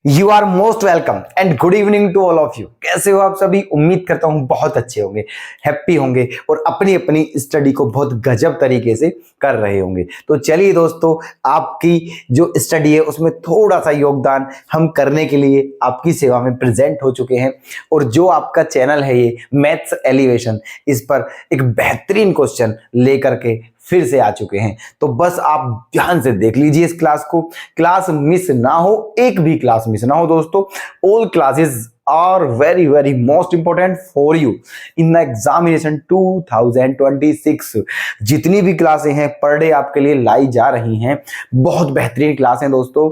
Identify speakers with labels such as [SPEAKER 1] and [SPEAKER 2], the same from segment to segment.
[SPEAKER 1] You are most welcome and good evening to all of you. कैसे हो आप सभी? उम्मीद करता हूं बहुत अच्छे होंगे, हैप्पी होंगे और अपनी अपनी स्टडी को बहुत गजब तरीके से कर रहे होंगे। तो चलिए दोस्तों, आपकी जो स्टडी है उसमें थोड़ा सा योगदान हम करने के लिए आपकी सेवा में प्रेजेंट हो चुके हैं। और जो आपका चैनल है ये मैथ्स एलिवेशन, इस पर एक बेहतरीन क्वेश्चन लेकर के फिर से आ चुके हैं। तो बस आप ध्यान से देख लीजिए इस क्लास को, क्लास मिस ना हो, एक भी क्लास मिस ना हो दोस्तों। All classes are very very most important for you in the examination 2026। जितनी भी क्लासें हैं पर डे आपके लिए लाई जा रही हैं, बहुत बेहतरीन क्लास हैं दोस्तों,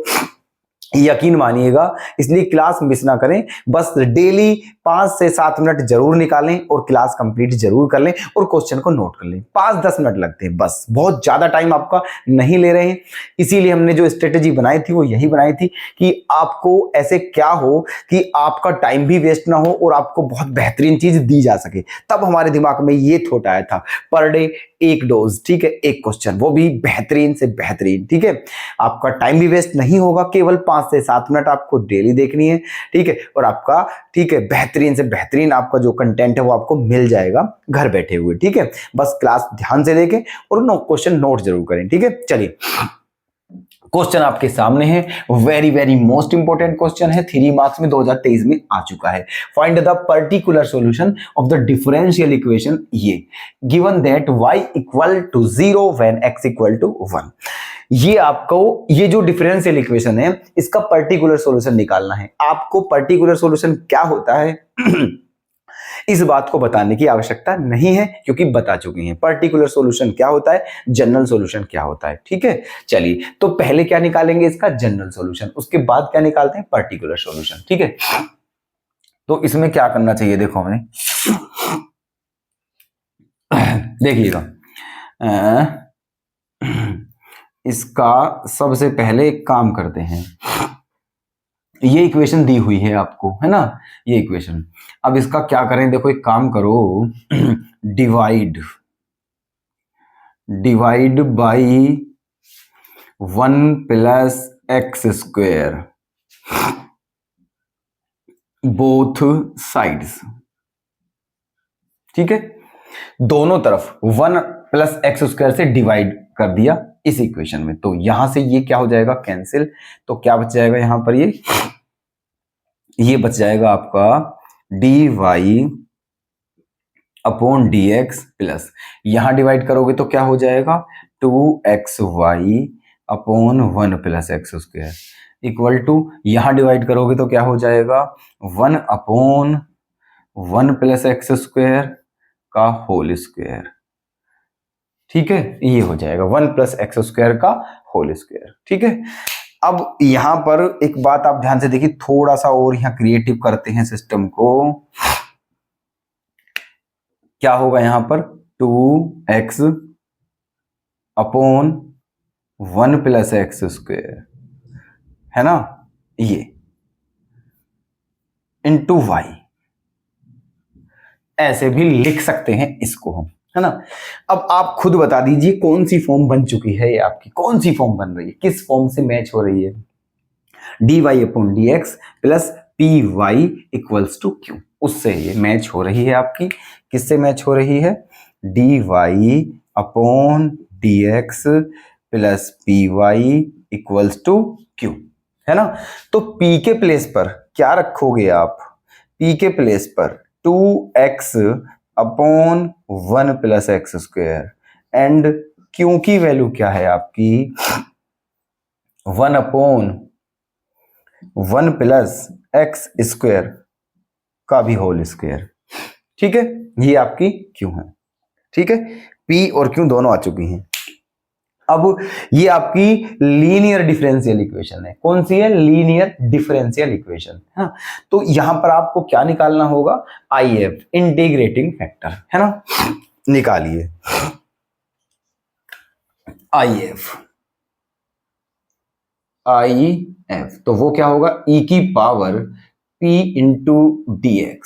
[SPEAKER 1] यकीन मानिएगा। इसलिए क्लास मिस ना करें, बस डेली 5 से 7 मिनट जरूर निकालें और क्लास कंप्लीट जरूर कर लें और क्वेश्चन को नोट कर लें। 5-10 मिनट लगते हैं, बस बहुत ज्यादा टाइम आपका नहीं ले रहे हैं। इसीलिए हमने जो स्ट्रेटेजी बनाई थी वो यही बनाई थी कि आपको ऐसे क्या हो कि आपका टाइम भी वेस्ट ना हो और आपको बहुत बेहतरीन चीज दी जा सके। तब हमारे दिमाग में ये थॉट आया था, पर डे एक डोज, ठीक है, एक क्वेश्चन, वो भी बेहतरीन से बेहतरीन, ठीक है। आपका टाइम भी वेस्ट नहीं होगा, केवल 5 से 7 मिनट आपको डेली देखनी है, ठीक है। और आपका, ठीक है, बेहतरीन से बेहतरीन आपका जो कंटेंट है वो आपको मिल जाएगा घर बैठे हुए, ठीक है। बस क्लास ध्यान से देखें और क्वेश्चन नोट जरूर करें, ठीक है। चलिए, क्वेश्चन आपके सामने है, very very most important question है, 3 मार्क्स में 2023 में आ चुका है। Find the particular solution of the differential equation ये given that y equal to 0 when x equal to 1। ये आपको, ये जो डिफरेंशियल इक्वेशन है इसका पर्टिकुलर सॉल्यूशन निकालना है। आपको पर्टिकुलर सॉल्यूशन क्या होता है इस बात को बताने की आवश्यकता नहीं है, क्योंकि बता चुके हैं पर्टिकुलर सॉल्यूशन क्या होता है, जनरल सॉल्यूशन क्या होता है, ठीक है। चलिए, तो पहले क्या निकालेंगे इसका जनरल सॉल्यूशन, उसके बाद क्या निकालते हैं पर्टिकुलर सॉल्यूशन, ठीक है। तो इसमें क्या करना चाहिए, देखो हमें देखिएगा, इसका सबसे पहले एक काम करते हैं। ये इक्वेशन दी हुई है आपको, है ना, ये इक्वेशन। अब इसका क्या करें, देखो एक काम करो, divide by 1 plus X square both sides, ठीक है। दोनों तरफ 1 प्लस एक्स स्क्वायर से डिवाइड कर दिया इस इक्वेशन में, तो यहां से ये क्या हो जाएगा, कैंसिल। तो क्या बच जाएगा यहां पर, ये बच जाएगा आपका dy अपॉन dx प्लस, यहां डिवाइड करोगे तो क्या हो जाएगा 2xy upon 1 plus x square equal to, यहां डिवाइड करोगे तो क्या हो जाएगा 1 अपॉन 1 प्लस एक्स स्क्वायर का होल स्क्वायर, ठीक है। ये हो जाएगा 1 प्लस एक्स स्क्वायर का होल स्क्वायर, ठीक है। अब यहां पर एक बात आप ध्यान से देखिए, थोड़ा सा और यहां क्रिएटिव करते हैं सिस्टम को। क्या होगा यहां पर 2x upon 1 plus x square, है ना, ये इंटू y, ऐसे भी लिख सकते हैं इसको हम, है ना। अब आप खुद बता दीजिए कौन सी फॉर्म बन चुकी है, ये आपकी कौन सी फॉर्म बन रही है, किस फॉर्म से मैच हो रही है, dy upon dx plus py equals to q, उससे ये मैच हो रही है आपकी। किससे मैच हो रही है, dy upon dx plus py equals to q, है ना। तो p के प्लेस पर क्या रखोगे आप, p के प्लेस पर 2x upon 1 plus x square and q की वैल्यू क्या है आपकी 1 अपॉन 1 प्लस एक्स स्क्वायर का भी होल स्क्वायर, ठीक है। ये आपकी q है, ठीक है। p और q दोनों आ चुकी हैं। अब ये आपकी लीनियर डिफरेंशियल इक्वेशन है। कौन सी है, लीनियर डिफरेंशियल इक्वेशन, है ना। तो यहां पर आपको क्या निकालना होगा, IF, इंटीग्रेटिंग फैक्टर, है ना। निकालिए IF, तो वो क्या होगा, e की power p into dx,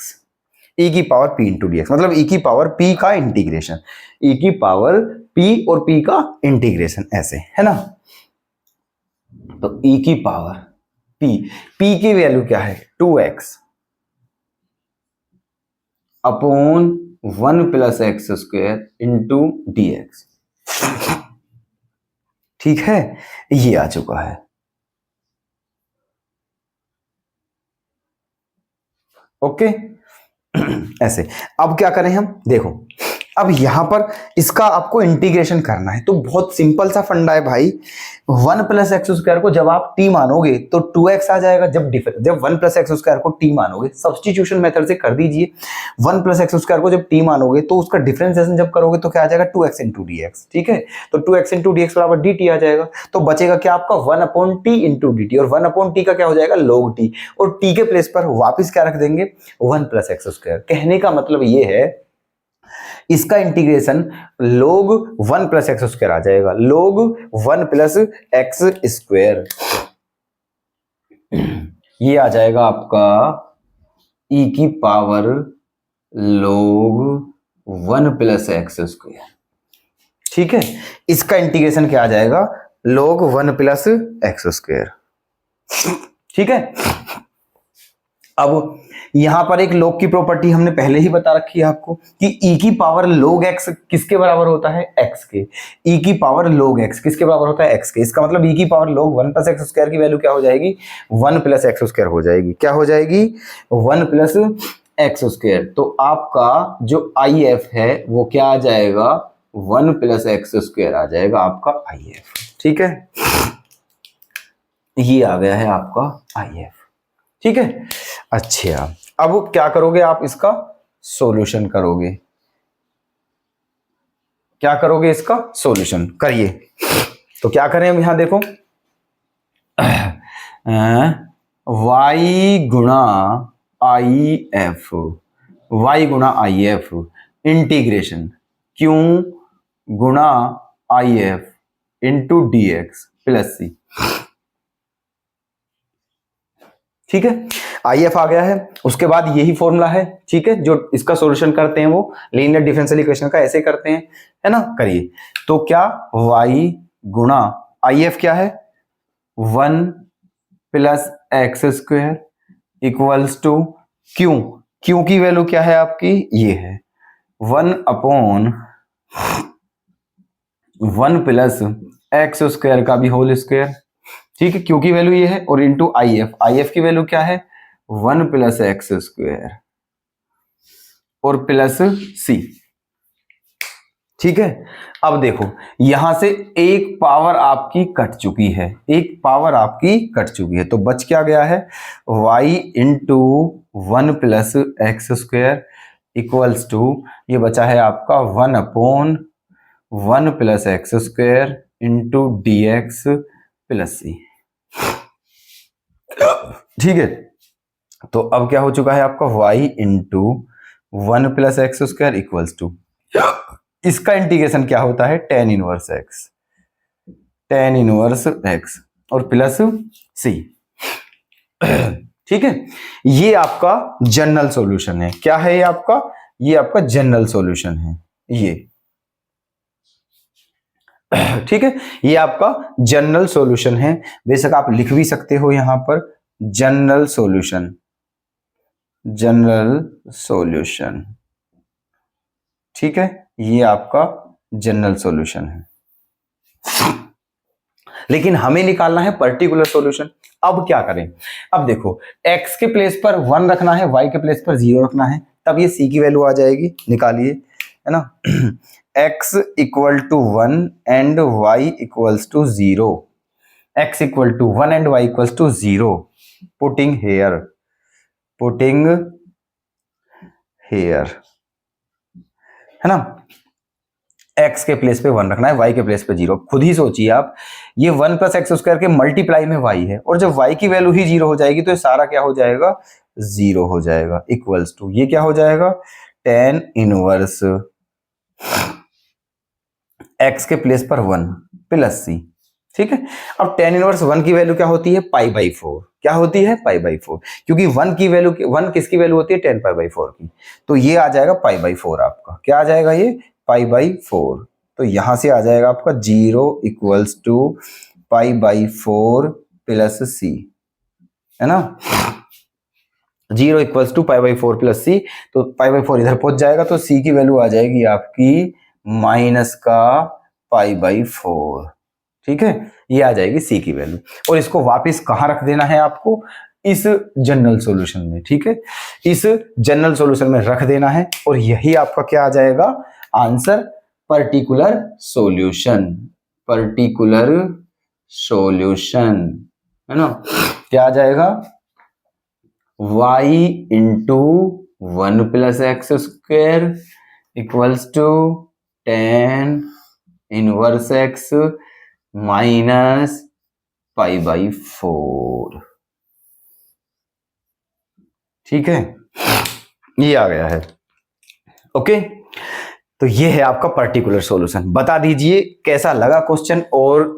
[SPEAKER 1] e की पावर p इंटू dx, मतलब e की पावर p का इंटीग्रेशन, e की पावर p और p का इंटीग्रेशन, ऐसे, है ना। तो e की पावर पी की वैल्यू क्या है 2x upon 1 plus x square into d x. ठीक है, ये आ चुका है। ओके ऐसे। अब क्या करें हम, देखो अब यहां पर इसका आपको इंटीग्रेशन करना है, तो बहुत सिंपल सा फंडा है भाई। 1 प्लस एक्स स्क्वायर को जब आप टी मानोगे तो 2x आ जाएगा। जब 1 प्लस एक्स स्क्वायर को टी मानोगे, सब्स्टिट्यूशन मेथड से कर दीजिए। 1 प्लस एक्स स्क्वायर को जब टी मानोगे तो उसका डिफरेंशिएशन जब करोगे तो क्या आ जाएगा 2x इंटू डी एक्स। ठीक है, तो 2x इंटू डी एक्स बराबर डी टी आ जाएगा। तो बचेगा क्या आपका 1 upon T into D T, और 1 अपॉन टी का क्या हो जाएगा log टी, और टी के प्लेस पर वापिस क्या रख देंगे 1 प्लस एक्स स्क्वायर। कहने का मतलब ये है इसका integration log 1 plus x square आ जाएगा, log 1 प्लस एक्स स्क्वायर। ये आ जाएगा आपका e की power log 1 plus x square. ठीक है, इसका इंटीग्रेशन क्या आ जाएगा log 1 प्लस एक्स स्क्वायर। ठीक है, अब यहां पर एक log की प्रॉपर्टी हमने पहले ही बता रखी है आपको कि e की पावर log x किसके बराबर होता है x के। e की पावर log x किसके बराबर होता है x के। इसका मतलब e की power log 1 plus x square की वैल्यू क्या हो जाएगी 1 प्लस एक्स स्क्वायर हो जाएगी। क्या हो जाएगी 1 प्लस एक्स स्क्वायर। तो आपका जो IF है वो क्या आ जाएगा 1 प्लस एक्स स्क्वायर आ जाएगा आपका IF। ठीक है, ये आ गया है आपका IF। ठीक है, अच्छा अब क्या करोगे आप, इसका सॉल्यूशन करोगे। क्या करोगे, इसका सॉल्यूशन करिए। तो क्या करें हम यहां देखो y गुणा IF, y गुणा IF इंटीग्रेशन q गुणा IF into d x plus c. ठीक है, IF आ गया है, उसके बाद यही फॉर्मूला है। ठीक है, जो इसका सॉल्यूशन करते हैं वो लीनियर डिफरेंशियल इक्वेशन का ऐसे करते हैं, है ना। करिए, तो क्या y गुणा IF क्या है 1 plus x square equals to Q की वैल्यू क्या है आपकी, ये है 1 अपॉन 1 प्लस एक्स स्क्वायर का भी होल स्क्वायर। ठीक है, क्यू की वैल्यू ये है, और इंटू IF की वैल्यू क्या है 1 प्लस एक्स स्क्वायर और प्लस सी। ठीक है, अब देखो यहां से एक पावर आपकी कट चुकी है, एक पावर आपकी कट चुकी है, तो बच क्या गया है y into 1 plus x square equals to ये बचा है आपका 1 upon 1 plus x square into d x plus c. ठीक है, तो अब क्या हो चुका है आपका y into 1 plus x square equals to इसका इंटीग्रेशन क्या होता है tan इनवर्स x और प्लस c। ठीक है, ये आपका जनरल सॉल्यूशन है। क्या है ये आपका जनरल सॉल्यूशन है ये। ठीक है, ये आपका जनरल सॉल्यूशन है। बेशक आप लिख भी सकते हो यहां पर जनरल सॉल्यूशन। ठीक है, ये आपका जनरल सॉल्यूशन है, लेकिन हमें निकालना है पर्टिकुलर सॉल्यूशन। अब क्या करें, अब देखो x के प्लेस पर 1 रखना है, y के प्लेस पर 0 रखना है, तब ये c की वैल्यू आ जाएगी। निकालिए, है ना। x equal to 1 and y equals to 0, x equal to 1 and y equals to 0, putting here, है ना। x के प्लेस पे 1 रखना है, y के प्लेस पे 0। खुद ही सोचिए आप, ये 1 प्लस एक्स स्क्वायर के मल्टीप्लाई में y है, और जब y की वैल्यू ही 0 हो जाएगी तो ये सारा क्या हो जाएगा 0 हो जाएगा। इक्वल्स टू ये क्या हो जाएगा tan इनवर्स x के प्लेस पर 1 प्लस c। ठीक है, अब tan इनवर्स 1 की वैल्यू क्या होती है π/4। क्या होती है π/4, क्योंकि 1 की वैल्यू 1 किसकी वैल्यू होती है tan π/4 की, तो ये आ जाएगा π/4 आपका। क्या आ जाएगा ये π/4, तो यहां से आ जाएगा आपका 0 इक्वल्स टू π/4 प्लस c। है ना। 0 equals to pi by 4 plus c, तो पाई बाई 4 इधर पहुंच जाएगा, तो सी की वैल्यू आ जाएगी आपकी माइनस का पाई बाई 4। ठीक है, ये आ जाएगी सी की वैल्यू, और इसको वापस कहां रख देना है आपको, इस जनरल सॉल्यूशन में। ठीक है, इस जनरल सॉल्यूशन में रख देना है, और यही आपका क्या आ जाएगा answer, particular solution. Particular solution, है ना, क्या आ जाएगा, y into 1 plus X square equals to 10 inverse X minus pi by 4। ठीक है, ये आ गया है। ओके, तो ये है आपका पर्टिकुलर सॉल्यूशन। बता दीजिए कैसा लगा क्वेश्चन और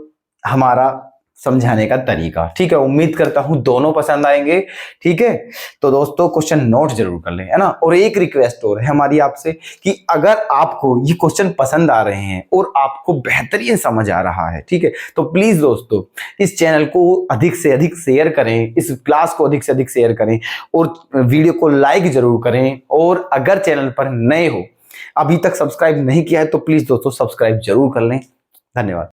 [SPEAKER 1] हमारा समझाने का तरीका। ठीक है, उम्मीद करता हूं दोनों पसंद आएंगे। ठीक है, तो दोस्तों क्वेश्चन नोट जरूर कर लें, है ना। और एक रिक्वेस्ट और है हमारी आपसे कि अगर आपको ये क्वेश्चन पसंद आ रहे हैं और आपको बेहतरीन समझ आ रहा है, ठीक है, तो प्लीज दोस्तों इस चैनल को अधिक से अधिक शेयर करें, इस क्लास को अधिक से अधिक शेयर करें, और वीडियो को लाइक जरूर करें। और अगर चैनल पर नए हो, अभी तक सब्सक्राइब नहीं किया है, तो प्लीज दोस्तों सब्सक्राइब जरूर कर लें। धन्यवाद।